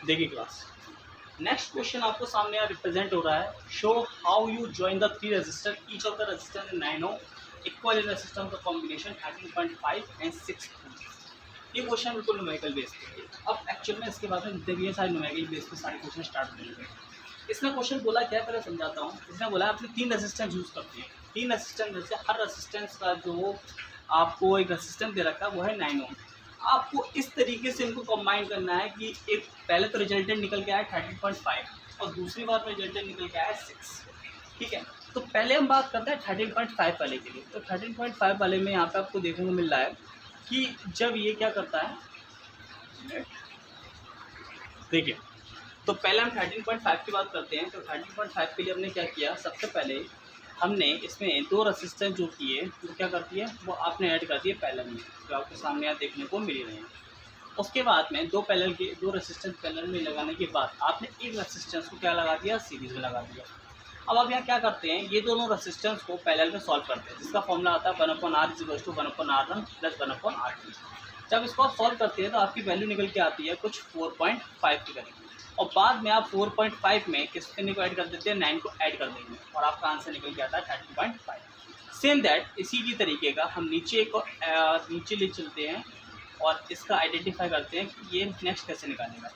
देखिए class, next question आपको सामने यहाँ रिप्रेजेंट हो रहा है। Show how you join the three register, each of the register in 9 ohm, equal in resistance का कॉम्बिनेशन 13.5 एंड 6 ओम। ये क्वेश्चन बिल्कुल न्यूमेरिकल बेस पे है। अब एक्चुअल में इसके बाद में जितने भी ये सारे न्यूमेरिकल बेस पे सारे क्वेश्चन स्टार्ट हो जाएंगे। इसने क्वेश्चन बोला क्या है, पहले समझाता हूँ। इसने बोला आपने 3 रेजिस्टेंस यूज करते हैं, 3 रेजिस्टेंस में से हर रेजिस्टेंस का जो आपको एक रेजिस्टेंस दे रखा है वो है 9 ओम। आपको इस तरीके से इनको कंबाइन करना है कि एक पहले तो रिजल्टेंट निकल के आया 13.5 और दूसरी बार में रिजल्टेंट निकल के आया 6। ठीक है, तो पहले हम बात करते हैं 13.5 वाले के लिए। तो 13.5 वाले में यहाँ पे आपको देखने को मिल रहा है कि जब ये क्या करता है, देखिए, तो पहले हम 13.5 की बात करते हैं। तो 13.5 के लिए हमने क्या किया, सबसे पहले हमने इसमें 2 रेसिस्टेंस जो किए वो क्या करती है, वो आपने ऐड कर दिए पैरेलल में, जो आपके सामने यहाँ देखने को मिल रहे हैं। उसके बाद में 2 रेसिस्टेंस पैरेलल में लगाने के बाद आपने एक रेसिस्टेंस को क्या लगा दिया, सीरीज में लगा दिया। अब आप यहाँ क्या करते हैं, ये दोनों रेसिस्टेंस को पैरेलल में सॉल्व करते हैं, जिसका फॉर्मूला आता है 1/r = 1/r1 + 1/r2। जब इसको आप सॉल्व करते हैं तो आपकी वैल्यू निकल के आती है कुछ 4.5 की करीब, और बाद में आप 4.5 में किस को ऐड कर देते हैं, 9 को ऐड कर देंगे और आपका आंसर निकल के आता है 13.5। सेम दैट इसी की तरीके का हम नीचे को नीचे ले चलते हैं और इसका आइडेंटिफाई करते हैं कि ये नेक्स्ट कैसे निकालेगा।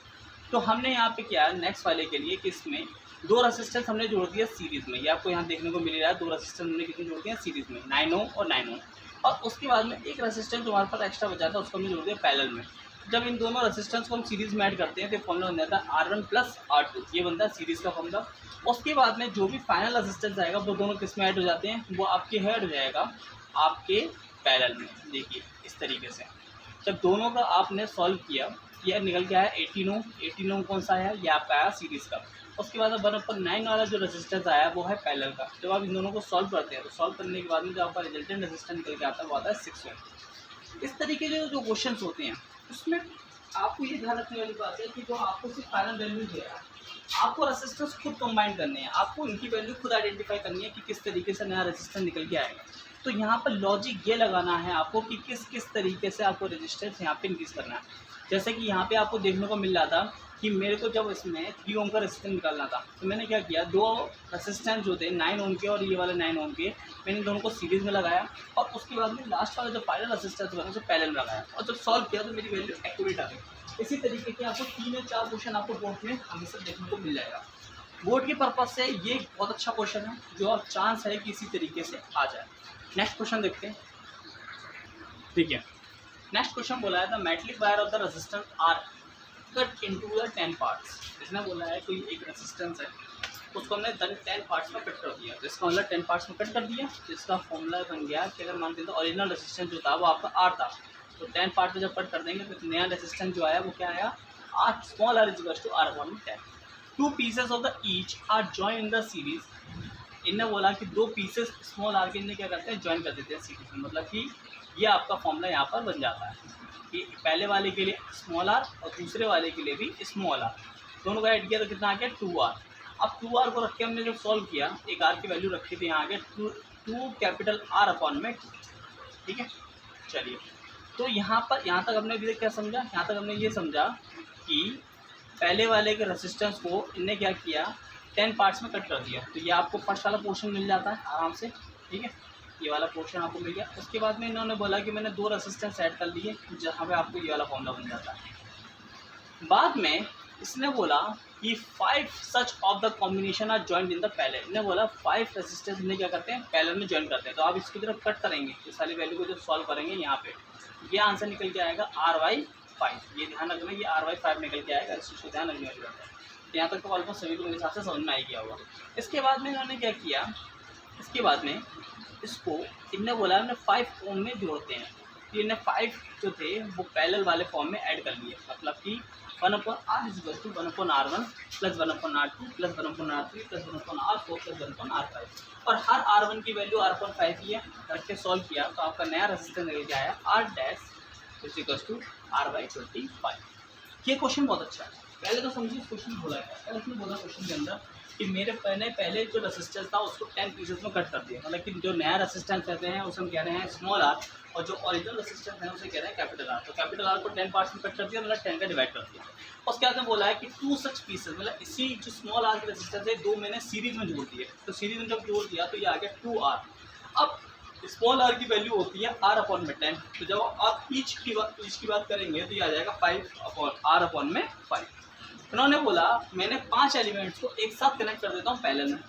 तो हमने यहाँ पे क्या है नेक्स्ट वाले के लिए कि इसमें 2 रेसिस्टेंस हमने जोड़ दिया सीरीज़ में, ये आपको यहाँ देखने को मिल रहा है। 2 रेसिस्टेंस हमने कितने जोड़ दिया सीरीज़ में, 9 ओम और 9 ओम। और उसके बाद में एक रेसिस्टेंस जो हमारे पास एक्स्ट्रा बचा था उसको हमने जोड़ दिया पैरेलल में। जब इन दोनों रेसिस्टेंस को हम सीरीज़ में ऐड करते हैं तो फॉर्मूला बन जाता है R1 + R2, ये बनता है सीरीज़ का फॉर्मूला। उसके बाद में जो भी फाइनल रेसिस्टेंस आएगा वो दोनों किस में ऐड हो जाते हैं, वो आपके ऐड हो जाएगा आपके पैरेलल में। देखिए इस तरीके से जब दोनों का आपने सॉल्व किया, यह निकल के आया 18 ओम। 18 ओम कौन सा आया, ये आपका आया सीरीज़ का। उसके बाद 1/9 वाला जो रेजिस्टेंस आया वो है पैरेलल का। जब आप इन दोनों को सॉल्व करते हैं तो सॉल्व करने के बाद में जो आपका रिजल्टेंट रेजिस्टेंस निकल के आता है वो आता है 6 ओम। इस तरीके के जो क्वेश्चन होते हैं उसमें आपको ये ध्यान रखने वाली बात है कि जो आपको सिर्फ फाइनल वैल्यू दे रहा है, आपको रेजिस्टेंस खुद कंबाइन करने हैं, आपको इनकी वैल्यू खुद आइडेंटिफाई करनी है कि किस तरीके से नया रेजिस्टेंस निकल के आएगा। तो यहाँ पर लॉजिक ये लगाना है आपको कि किस किस तरीके से आपको रेजिस्टेंस यहाँ पे इंक्रीज करना है। जैसे कि यहाँ पे आपको देखने को मिल रहा था कि मेरे को जब इसमें 3 ओम का रेजिस्टेंस निकालना था तो मैंने क्या किया, 2 रेजिस्टेंस जो थे 9 ओम के और ये वाले 9 ओम के, मैंने दोनों को सीरीज में लगाया और उसके बाद में लास्ट वाला जो फाइनल रेजिस्टेंस बना उसे पैरेलल में लगाया और जब सॉल्व किया तो मेरी वैल्यू एक्यूरेट आ गई। इसी तरीके के आपको 3 या 4 क्वेश्चन आपको बोर्ड में हमेशा देखने को मिल जाएगा। बोर्ड के पर्पज से ये बहुत अच्छा क्वेश्चन है जो अब चांस है कि इसी तरीके से आ जाए। नेक्स्ट क्वेश्चन देखते हैं। ठीक है, नेक्स्ट क्वेश्चन बोला है the metallic wire of the resistance R cut into the 10 parts. इसने बोला है कोई एक रेजिस्टेंस है उसको हमने 10 पार्ट्स में कट कर दिया, तो इसका मतलब 10 पार्ट्स में कट कर दिया। तो इसका फॉर्मूला बन गया कि अगर मानते हैं तो ओरिजिनल रेजिस्टेंस जो था वो आपका आर था, तो 10 पार्ट में जब कट कर देंगे तो नया रेजिस्टेंस जो आया वो क्या आया, R small R equal to R/10। 2 pieces of the each R join in the series. इनने बोला कि 2 पीसेस स्मॉल आर के इनने क्या करते हैं, जॉइन कर देते हैं सीरीज में। मतलब कि ये आपका फॉर्मूला यहाँ पर बन जाता है कि पहले वाले के लिए स्मॉल आर और दूसरे वाले के लिए भी स्मॉल आर, दोनों का ऐड किया तो कितना आ गया 2R। अब 2R को रख के हमने जब सॉल्व किया, एक R की वैल्यू रखी थी, यहाँ आ गया 2 कैपिटल R/में। ठीक है, चलिए तो यहाँ तक हमने अभी तक क्या समझा, यहाँ तक हमने ये समझा कि पहले वाले के रेसिस्टेंस को इनने क्या किया, 10 पार्ट्स में कट कर दिया। तो ये आपको फर्स्ट वाला पोर्शन मिल जाता है आराम से। ठीक है, ये वाला पोर्शन आपको मिल गया। उसके बाद में इन्होंने बोला कि मैंने 2 रेसिस्टेंस ऐड कर लिए जहाँ पे आपको ये वाला फॉर्मूला बन जाता है। बाद में इसने बोला कि 5 such of the combination are joint in the parallel. इन्हें बोला 5 रेसिस्टेंस इन्हें क्या करते हैं, पैरेलल में जॉइन करते हैं। तो आप इसकी तरफ कट करेंगे, इस वाली वैल्यू को जब सॉल्व करेंगे यहाँ पे ये आंसर निकल के आएगा R/5। ये ध्यान रखना, ये R/5 निकल के आएगा, इस चीज़ को ध्यान रखने वाली बात है। यहाँ तक तो ऑलमोस्ट सभी को मेरे हिसाब से समझ में आ गया होगा। इसके बाद में इन्होंने क्या किया, इसके बाद में इसको इनने बोला हमने 5 ओम में जोड़ते हैं। तो इन्हें 5 जो थे वो पैरेलल वाले फॉर्म में ऐड कर लिए। मतलब कि 1/r = 1/r1 + 1/r2 + 1/r3 + 1/r4 + 1/r5। और हर R1 की वैल्यू R/5 ही है, रख के सॉल्व किया तो आपका नया रेजिस्टेंस निकल के आया R' = R/25। ये क्वेश्चन बहुत अच्छा है। पहले तो समझिए क्वेश्चन बोला है, पहले उसने बोला क्वेश्चन के अंदर कि मेरे पहले जो रेसिस्टेंस था उसको 10 पीसेस में कट कर दिया, मतलब कि जो नया रेसिस्टेंस कहते हैं उसे हम कह रहे हैं स्मॉल आर, और जो ओरिजिनल रेसिस्टेंस है उसे कह रहे हैं कैपिटल आर। तो कैपिटल आर को 10 पार्ट्स में कट कर दिया, मतलब 10 का डिवाइड कर दिया। उसके बाद में बोला है कि 2 सच पीसेस, मतलब इसी जो स्मॉल आर की रेसिस्टेंस है 2 मैंने सीरीज में जोड़ दिए, तो सीरीज में जब जोड़ दिया तो ये आ गया 2R। अब स्मॉल आर की वैल्यू होती है R/10, तो जब आप ईच की बात करेंगे तो ये आ जाएगा 5/R/5। उन्होंने बोला मैंने 5 एलिमेंट्स को एक साथ कनेक्ट कर देता हूँ पैरेलल में।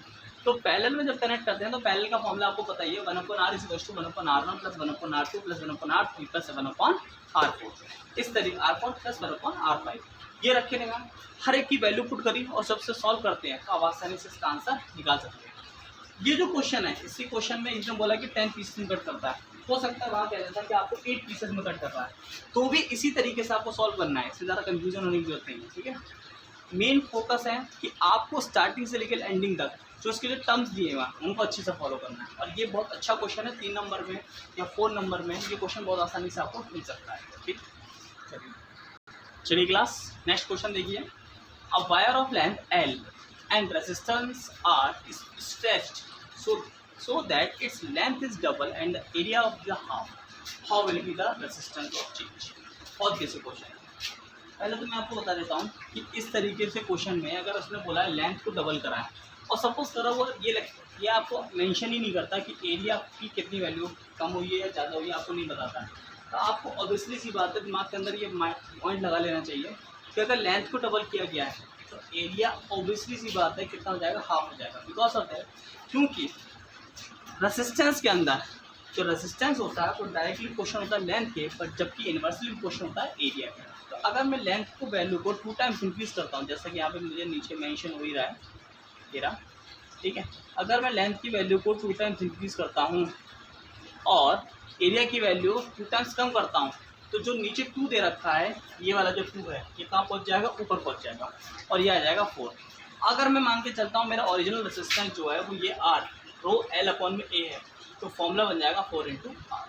तो पैरेलल में जब कनेक्ट करते हैं तो पैरेलल का फॉर्मूला आपको पता ही है, 1/R = 1/R1 + 1/R2 + 1/R3 + 1/R4। इस तरीके R4 + 1/R5 ये रखे रहेगा। हर एक की वैल्यू पुट करी और सबसे सॉल्व करते हैं तो आप आसानी से इसका आंसर निकाल सकते हैं। ये जो क्वेश्चन है, इसी क्वेश्चन में इसने बोला कि 10 पीसेस में कट करता है, हो सकता है वहाँ कह देता है कि आपको 8 पीसेस में कट कर रहा है, तो भी इसी तरीके से आपको सॉल्व करना है, इससे ज़्यादा कंफ्यूजन होने की जरूरत नहीं है। ठीक है, मेन फोकस है कि आपको स्टार्टिंग से लेकर एंडिंग तक जो उसके जो टर्म्स दिए हुए हैं उनको अच्छे से फॉलो करना है। और ये बहुत अच्छा क्वेश्चन है, 3 नंबर में या 4 नंबर में ये क्वेश्चन बहुत आसानी से आपको मिल सकता है। ठीक, चलिए क्लास नेक्स्ट क्वेश्चन देखिए। A wire of length L and resistance R is stretched so that its length is double and the area of the half. How will be the resistance of change? बहुत basic question है। पहले तो मैं आपको बता देता हूँ कि इस तरीके से क्वेश्चन में अगर उसने बोला है लेंथ को डबल करा है और सपोज करो वो ये आपको मेंशन ही नहीं करता कि एरिया की कितनी वैल्यू कम हुई है या ज़्यादा हुई है, आपको नहीं बताता है, तो आपको ऑब्वियसली सी बात है दिमाग के अंदर ये पॉइंट लगा लेना चाहिए कि अगर लेंथ को डबल किया गया है तो एरिया ऑब्वियसली सी बात है कितना हो जाएगा, हाफ हो जाएगा। बिकॉज ऑफ दैट, क्योंकि रेसिस्टेंस के अंदर जो रेसिस्टेंस होता है वो डायरेक्टली क्वेश्चन होता है लेंथ के, पर जबकि इन्वर्सली क्वेश्चन होता है एरिया के। तो अगर मैं लेंथ को वैल्यू को 2 टाइम्स इंक्रीज करता हूँ, जैसा कि यहाँ पे मुझे नीचे मेंशन हो ही रहा है तेरा, ठीक है, अगर मैं लेंथ की वैल्यू को 2 टाइम्स इंक्रीज करता हूँ और एरिया की वैल्यू 2 टाइम्स कम करता हूँ, तो जो नीचे 2 दे रखा है ये वाला जो 2 है ये कहाँ पहुँच जाएगा, ऊपर पहुँच जाएगा और ये आ जाएगा 4। अगर मैं मान के चलता हूँ मेरा ओरिजिनल रेसिस्टेंस जो है वो ये R रो L/A है, तो फॉर्मूला बन जाएगा 4 × R।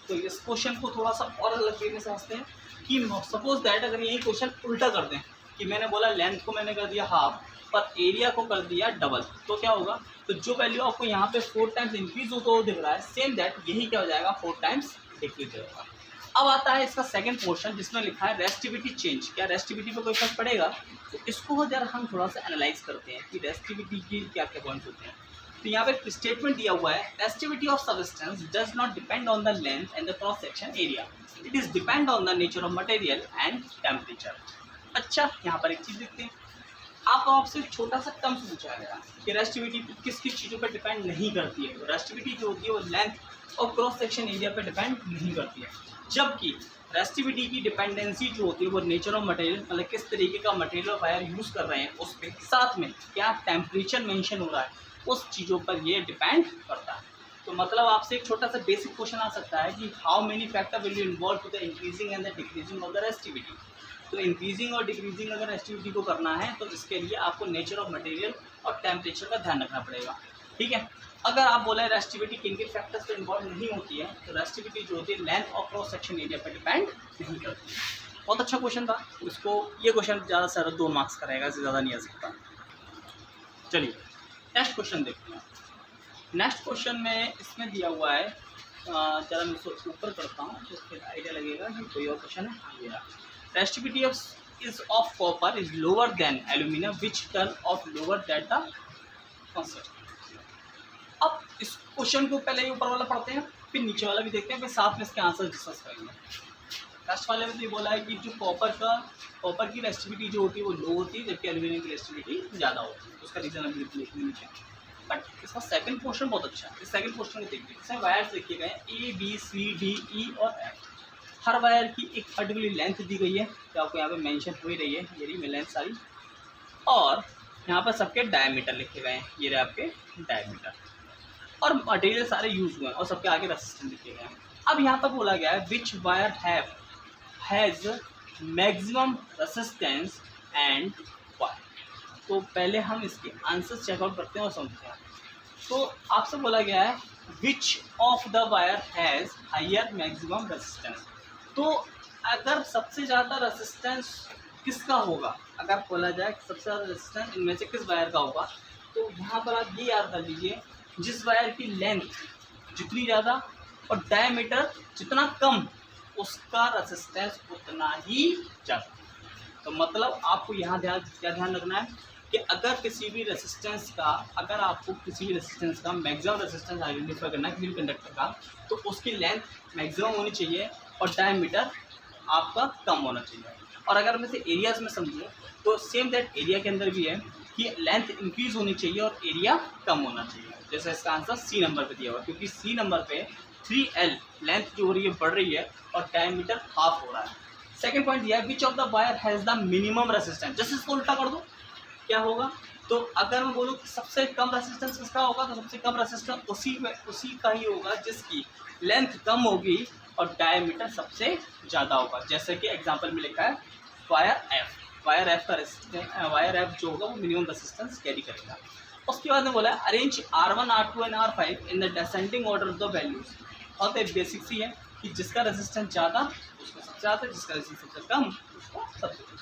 तो इस क्वेश्चन को थोड़ा सा और अलग वे में समझते हैं कि सपोज दैट अगर यही क्वेश्चन उल्टा कर दें कि मैंने बोला लेंथ को मैंने कर दिया हाफ पर एरिया को कर दिया डबल, तो क्या होगा, तो जो वैल्यू आपको यहाँ पे 4 टाइम्स इंक्रीज होता हुआ दिख रहा है सेम दैट यही क्या हो जाएगा 4 टाइम्स डिक्रीज होगा। अब आता है इसका सेकंड पोर्शन जिसमें लिखा है रेसिस्टिविटी चेंज। क्या रेसिस्टिविटी पे कोई फर्क पड़ेगा, तो इसको जरा हम थोड़ा सा एनालाइज करते हैं कि रेसिस्टिविटी की क्या क्या पॉइंट्स होते हैं। तो यहाँ पे एक स्टेटमेंट दिया हुआ है, resistivity of substance does not depend on the length and the cross section area, it is depend on the nature of material and temperature. अच्छा, यहाँ पर एक चीज़ देखते हैं, आपसे एक छोटा सा टर्म्स पूछा गया कि रेसिस्टिविटी किस किस चीज़ों पर डिपेंड नहीं करती है। तो रेसिस्टिविटी जो होती है वो लेंथ और क्रॉस सेक्शन एरिया पर डिपेंड नहीं करती है, जबकि रेसिस्टिविटी की डिपेंडेंसी जो होती है वो नेचर ऑफ मटेरियल, मतलब किस तरीके का मटेरियल वायर यूज़ कर रहे हैं उस पर, साथ में क्या टेम्परेचर मेंशन हो रहा है उस चीज़ों पर ये डिपेंड करता है। तो मतलब आपसे एक छोटा सा बेसिक क्वेश्चन आ सकता है कि how many factor will you involve to the increasing and the decreasing of the resistivity. तो इंक्रीजिंग और डिक्रीजिंग अगर रेसिस्टिविटी को करना है तो इसके लिए आपको नेचर ऑफ मटेरियल और टेम्परेचर का ध्यान रखना पड़ेगा। ठीक है, अगर आप बोले रेसिस्टिविटी किन किन फैक्टर्स पर इन्वॉल्व नहीं होती है, तो रेसिस्टिविटी जो होती है लेंथ और क्रॉस सेक्शन एरिया पर डिपेंड नहीं करती है। बहुत अच्छा क्वेश्चन था, इसको ये क्वेश्चन ज़्यादा से ज़्यादा 2 मार्क्स का रहेगा, इससे ज़्यादा नहीं आ सकता। चलिए नेक्स्ट क्वेश्चन देखते हैं। नेक्स्ट क्वेश्चन में इसमें दिया हुआ है, ज़रा मैं इसको ऊपर करता हूँ तो फिर आइडिया लगेगा कि कोई और क्वेश्चन है। ये resistivity of copper is lower than aluminium which turn off lower that the concept. अब इस क्वेश्चन को पहले ही ऊपर वाला पढ़ते हैं फिर नीचे वाला भी देखते हैं, फिर साथ में इसके आंसर डिस्कस करेंगे। फर्स्ट वाले में तो ये बोला है कि जो कॉपर की रेसिस्टिविटी जो होती है वो लो होती है, जबकि एल्यूमिनियम की रेसिस्टिविटी ज़्यादा होती है। उसका रीज़न अभी लिखने नीचे, बट इसका सेकंड पोर्शन बहुत अच्छा है। इस सेकंड पोर्शन को देखिए, इसमें वायर्स देखे गए A B C D E और F। हर वायर की एक पर्टिकुलर लेंथ दी गई है जो आपको यहाँ पे मेंशन हो ही रही है, ये रही लेंथ सारी, और यहाँ पर सबके डायमीटर लिखे गए हैं, ये रहे आपके डायमीटर, और मटेरियल सारे यूज हुए हैं और सबके आगे रेसिस्टेंस लिखे गए हैं। अब यहाँ पर बोला गया है which wire has maximum resistance and Y. तो पहले हम इसके आंसर चेकआउट करते हैं और समझते हैं। तो आपसे बोला गया है which of the wire has higher maximum resistance. तो अगर सबसे ज़्यादा रेसिस्टेंस किसका होगा, अगर बोला जाए सबसे ज़्यादा रेजिस्टेंस इनमें से किस वायर का होगा, तो यहाँ पर आप ये याद कर लीजिए, जिस वायर की लेंथ जितनी ज़्यादा और डायमीटर जितना कम, उसका रेजिस्टेंस उतना ही ज़्यादा। तो मतलब आपको यहाँ ध्यान रखना है कि अगर किसी भी रेजिस्टेंस का, अगर आपको किसी भी रेजिस्टेंस का मैक्सिमम रेजिस्टेंस आइडेंटिफाई करना है किसी भी कंडक्टर का, तो उसकी लेंथ मैक्सिमम होनी चाहिए और डायमीटर आपका कम होना चाहिए। और अगर हम इसे एरियाज में समझें तो सेम दैट एरिया के अंदर भी है कि लेंथ इंक्रीज होनी चाहिए और एरिया कम होना चाहिए। जैसे इसका आंसर सी नंबर पे दिया हुआ है, क्योंकि सी नंबर पे 3L लेंथ जो हो रही है बढ़ रही है और डायमीटर हाफ हो रहा है। सेकंड पॉइंट दिया है which of the wire has the minimum resistance. जैसे इसको उल्टा कर दो क्या होगा, तो अगर मैं बोलूँ सबसे कम रेजिस्टेंस किसका होगा, तो सबसे कम रेजिस्टेंस उसी का ही होगा जिसकी लेंथ कम होगी और डायमीटर सबसे ज़्यादा होगा। जैसे कि एग्जांपल में लिखा है वायर एफ का रेजिस्टेंस, वायर एफ जो होगा वो मिनिमम रेजिस्टेंस कैरी करेगा। उसके बाद में बोला है arrange R1 R2 and R5 in the descending order of the values. और तो बेसिक सी है कि जिसका रेजिस्टेंस ज़्यादा उसको सबसे ज़्यादा, जिसका रेजिस्टेंस कम उसको सबसे कम।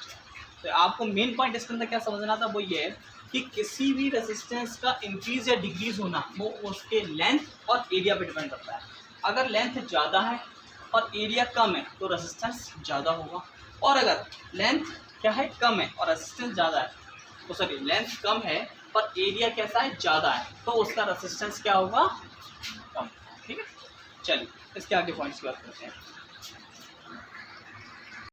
तो आपको मेन पॉइंट इसके अंदर क्या समझना था, वो ये है कि किसी भी रेजिस्टेंस का इंक्रीज या डिक्रीज होना वो उसके लेंथ और एरिया पे डिपेंड करता है। अगर लेंथ ज़्यादा है और एरिया कम है तो रेजिस्टेंस ज़्यादा होगा, और अगर लेंथ क्या है कम है और रेजिस्टेंस ज़्यादा है, तो सॉरी लेंथ कम है और एरिया कैसा है ज़्यादा है, तो उसका रेजिस्टेंस क्या होगा, कम। ठीक है, चलिए इसके आगे पॉइंट्स की बात करते हैं।